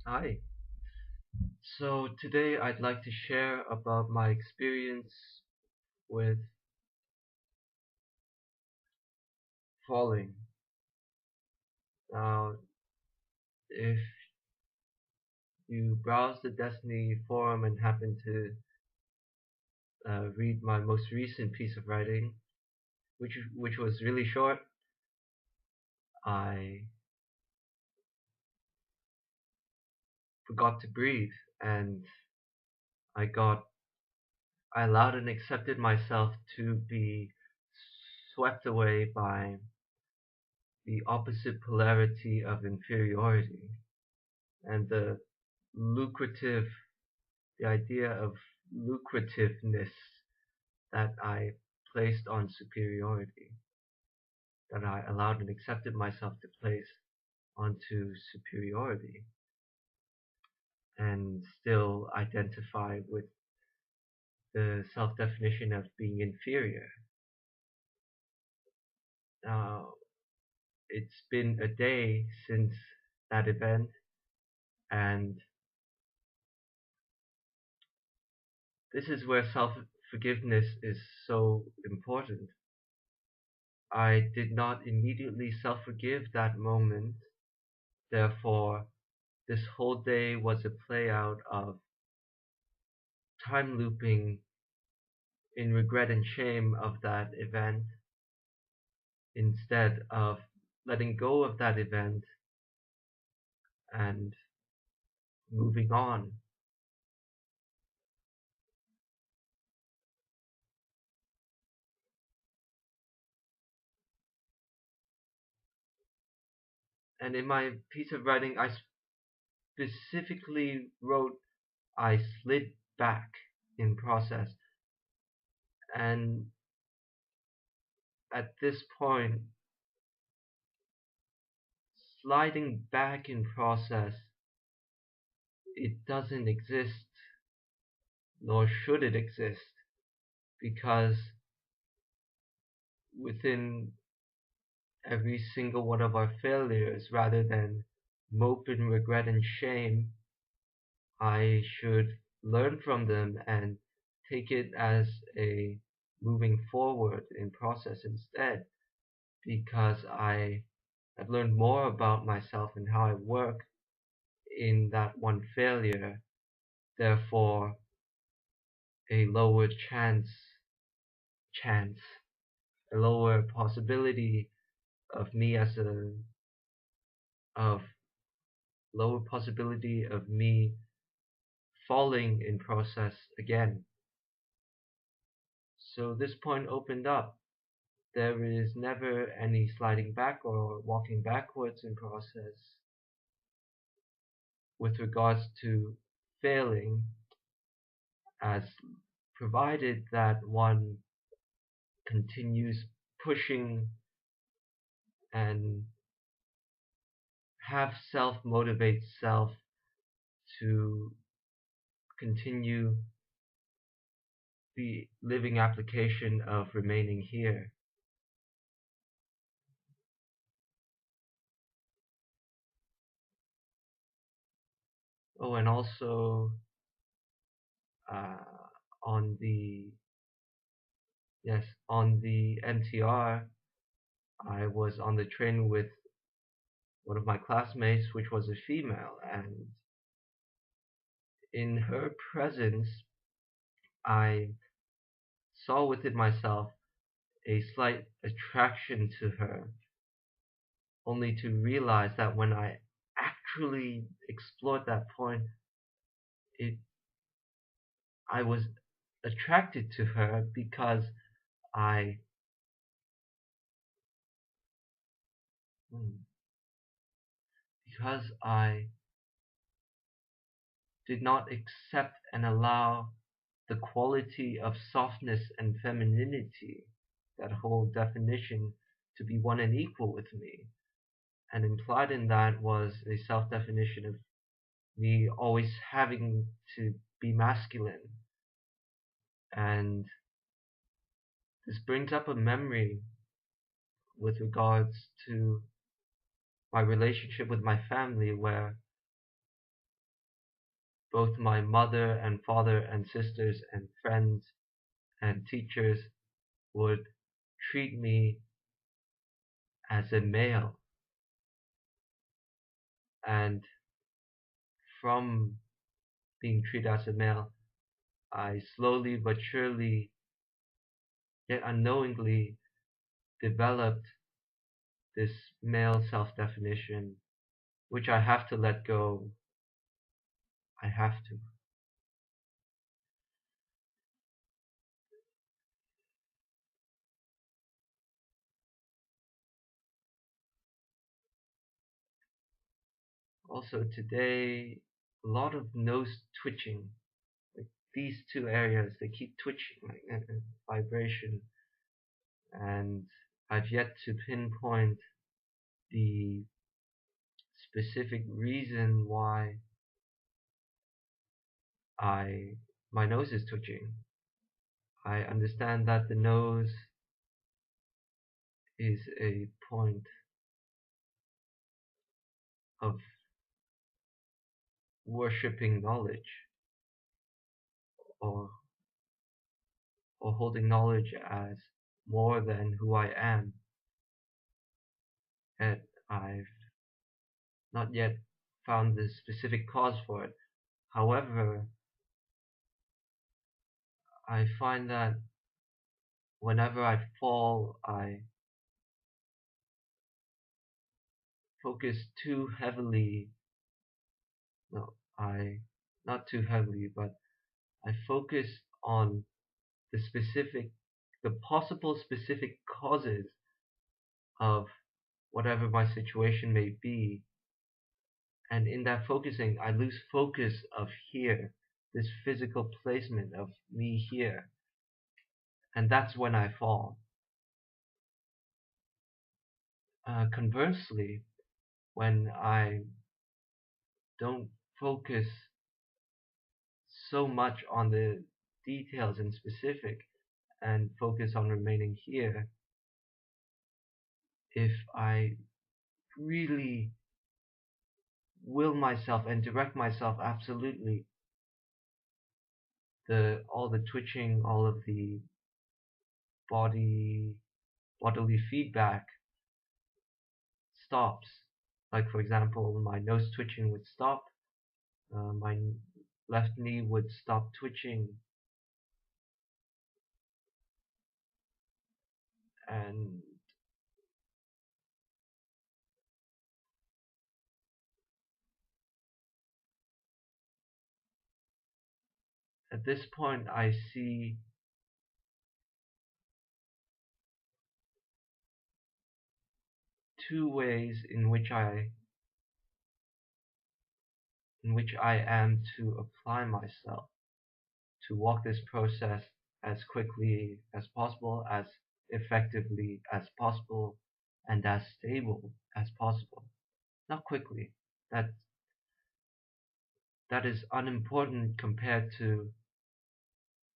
Hi. So today I'd like to share about my experience with falling. Now, if you browse the Destiny forum and happen to read my most recent piece of writing, which was really short, I forgot to breathe, and I got I allowed and accepted myself to be swept away by the opposite polarity of inferiority and lucrative the idea of lucrativeness that I placed on superiority, that I allowed and accepted myself to place onto superiority, and still identify with the self definition of being inferior. Now, it's been a day since that event, and this is where self forgiveness is so important. I did not immediately self forgive that moment, therefore, this whole day was a play out of time looping in regret and shame of that event instead of letting go of that event and moving on. And in my piece of writing, I specifically wrote I slid back in process. And at this point, sliding back in process, it doesn't exist, nor should it exist, because within every single one of our failures, rather than mope and regret and shame, I should learn from them and take it as a moving forward in process instead, because I have learned more about myself and how I work in that one failure, therefore a lower chance, a lower possibility of me as a of lower possibility of me falling in process again. So this point opened up. There is never any sliding back or walking backwards in process with regards to failing, as provided that one continues pushing and have self motivate self to continue the living application of remaining here. Oh, and also uh, on the on the MTR, I was on the train with one of my classmates, which was a female, and in her presence, I saw within myself a slight attraction to her, only to realize that when I actually explored that point, it I was attracted to her I hmm, because I did not accept and allow the quality of softness and femininity, that whole definition, to be one and equal with me. And implied in that was a self definition of me always having to be masculine. And this brings up a memory with regards to my relationship with my family, where both my mother and father and sisters and friends and teachers would treat me as a male. And from being treated as a male, I slowly but surely, yet unknowingly, developed this male self-definition, which I have to let go. I have to. Also today, a lot of nose twitching. Like these two areas, they keep twitching, like vibration. And I've yet to pinpoint the specific reason why I my nose is twitching. I understand that the nose is a point of worshipping knowledge, or holding knowledge as more than who I am, and I've not yet found the specific cause for it. However, I find that whenever I fall, I focus too heavily. No, I not too heavily, but I focus on the possible specific causes of whatever my situation may be. And in that focusing, I lose focus of here, this physical placement of me here. And that's when I fall. Conversely, when I don't focus so much on the details and specific and focus on remaining here, if I really will myself and direct myself absolutely, all the twitching, all of the body bodily feedback stops. Like for example, my nose twitching would stop, my left knee would stop twitching, and at this point I see two ways in which I am to apply myself, to walk this process as quickly as possible, as effectively as possible, and as stable as possible. Not quickly. That that is unimportant compared to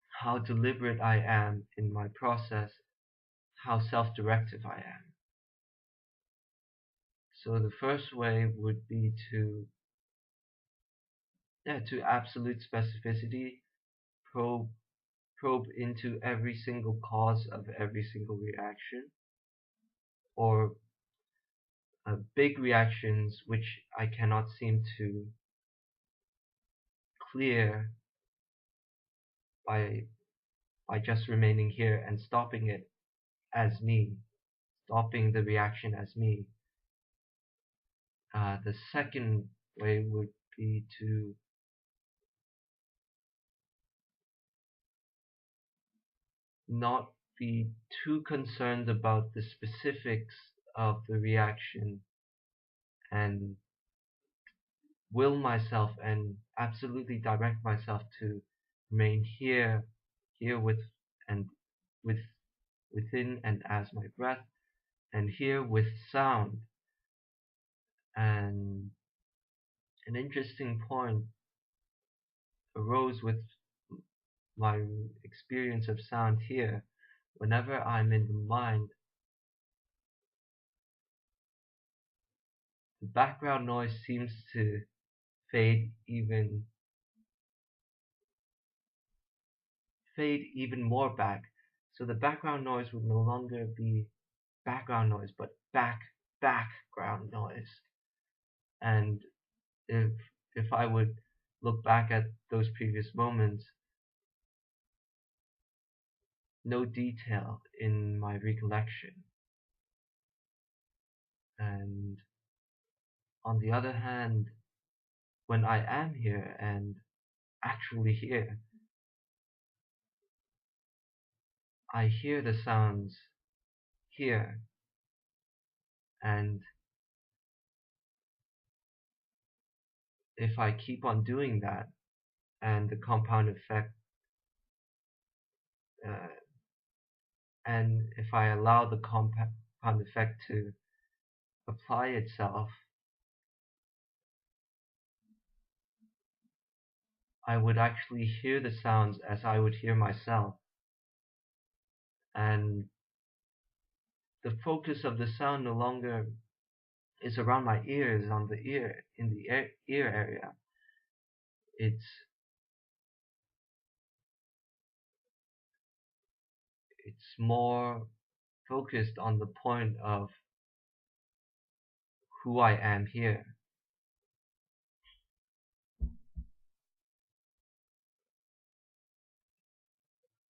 how deliberate I am in my process, how self-directive I am. So the first way would be to absolute specificity, probe into every single cause of every single reaction, or big reactions which I cannot seem to clear by just remaining here and stopping it as me, stopping the reaction as me. The second way would be to not be too concerned about the specifics of the reaction and will myself and absolutely direct myself to remain here and with within and as my breath, and here with sound. And an interesting point arose with my experience of sound here. Whenever I'm in the mind, the background noise seems to fade even fade even more back. So the background noise would no longer be background noise, but background noise. And if if I would look back at those previous moments, no detail in my recollection. And on the other hand, when I am here and actually here, I hear the sounds here, and if I keep on doing that, and the compound effect, uh, and if I allow the compound effect to apply itself, I would actually hear the sounds as I would hear myself. And the focus of the sound no longer is around my ears, on the ear, in the ear area. It's it's more focused on the point of who I am here.